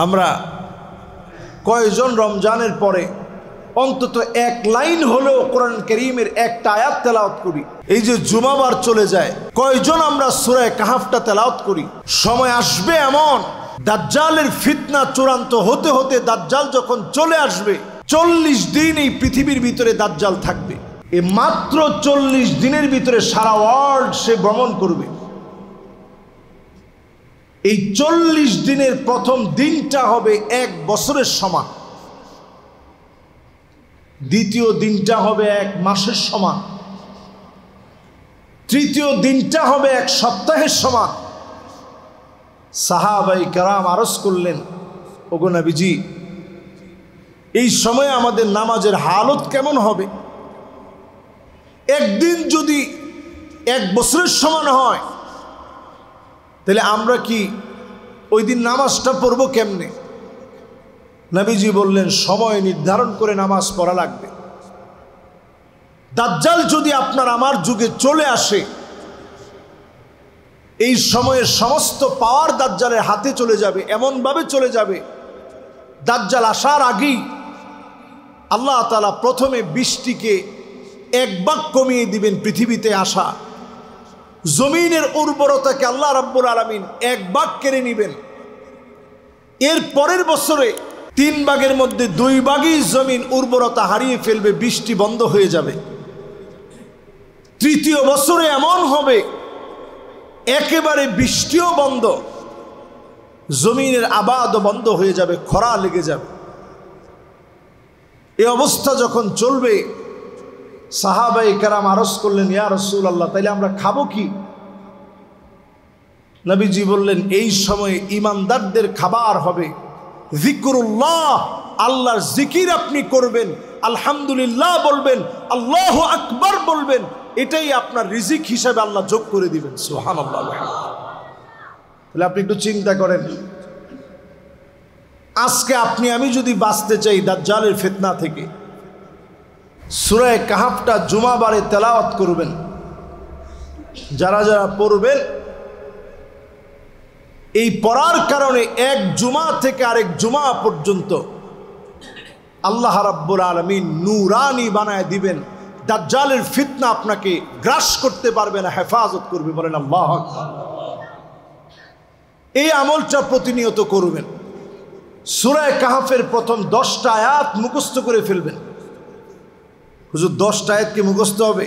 আমরা কয়জন রমজানের পরে অন্তত এক লাইন হলেও কোরআন কারীমের একটা আয়াত তেলাওয়াত করি? এই যে জুমাবার চলে যায়, কয়জন আমরা সূরা কাহাফটা তেলাওয়াত করি? সময় আসবে এমন, দাজ্জালের ফিতনা চূড়ান্ত হতে হতে দাজ্জাল যখন চলে আসবে, 40 দিন এই পৃথিবীর ভিতরে দাজ্জাল থাকবে। এই মাত্র 40 দিনের ভিতরে সারা ওয়ার্ল্ড সে ভ্রমণ করবে। এই 40 দিনের প্রথম দিনটা হবে 1 বছরের সমান, দ্বিতীয় দিনটা হবে 1 মাসের সমান, তৃতীয় দিনটা হবে 1 সপ্তাহের সমান। সাহাবায়ে কেরাম আরজ করলেন, ওগো নবীজি, এই সময়ে আমাদের নামাজের হালত কেমন হবে? একদিন যদি 1 বছরের সমান হয়, তাহলে আমরা কি ওই দিন নামাজটা পড়বো কেমনে? নবীজি বললেন, সময় নির্ধারণ করে নামাজ পড়া লাগবে। দাজ্জাল যদি আপনার আমার যুগে চলে আসে, এই সময়ের সমস্ত পাওয়ার দাজ্জালের হাতে চলে যাবে, এমনভাবে চলে যাবে, দাজ্জাল আসার আগেই আল্লাহ তাআলা প্রথমে বৃষ্টিকে 1 ভাগ কমিয়ে দিবেন। পৃথিবীতে আসা জমিনের উর্বরতাকে আল্লাহ রাব্বুল আলামিন 1 ভাগ কেড়ে নেবেন। এর পরের বছরে 3 ভাগের মধ্যে 2 ভাগই জমিন উর্বরতা হারিয়ে ফেলবে, বৃষ্টি বন্ধ হয়ে যাবে। তৃতীয় বছরে এমন হবে একেবারে বৃষ্টিও বন্ধ, জমিনের আবাদও বন্ধ হয়ে যাবে, খরা লেগে যাবে। এই অবস্থা যখন চলবে, সাহাবায়ে কেরাম আরজ করলেন, ইয়া রাসূলুল্লাহ, তাইলে আমরা খাবো কি? নবীজি বললেন, এই সময়ে ঈমানদারদের খাবার হবে যিকরুল্লাহ, আল্লাহর জিকির আপনি করবেন, আলহামদুলিল্লাহ বলবেন, আল্লাহু আকবার বলবেন, এটাই আপনার রিজিক হিসাবে আল্লাহ যোগ করে দিবেন। সুবহানাল্লাহ। তাহলে আপনি একটু চিন্তা করেন, আজকে আপনি আমি যদি বাঁচতে চাই দাজ্জালের ফিতনা থেকে, সূরা কাহাফটা জুমাবারে তেলাওয়াত করবেন। যারা যারা পড়বেন, এই পড়ার কারণে 1 জুমা থেকে আরেক জুমা পর্যন্ত আল্লাহ রাব্বুল আলামিন নূরানি বানায় দিবেন। দাজ্জালের ফিতনা আপনাকে গ্রাস করতে পারবে না, হেফাজত করবে। বলেন আল্লাহু আকবার। এই আমলটা প্রতিনিয়ত করবেন। সূরা কাহাফের প্রথম 10টা আয়াত মুখস্থ করে ফেলবেন। হুজুর 10টা আয়াত কি মুখস্থ হবে?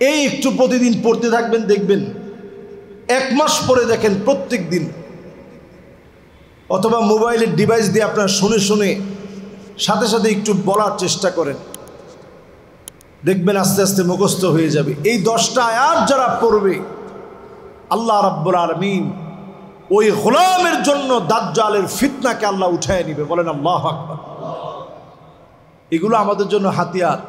এই একটু প্রতিদিন পড়তে থাকবেন, দেখবেন 1 মাস পরে দেখেন প্রত্যেক দিন, অথবা মোবাইলের ডিভাইস দিয়ে আপনারা শুনে শুনে সাথে সাথে একটু বলার চেষ্টা করেন, দেখবেন আস্তে আস্তে মুখস্থ হয়ে যাবে। এই 10টা আয়াত যারা পড়বে, আল্লাহ রাব্বুল আলামিন ওই গোলামের জন্য দাজ্জালের ফিতনাকে আল্লাহ উঠায় নিবে। বলেন আল্লাহু আকবার। এগুলো আমাদের জন্য হাতিয়ার।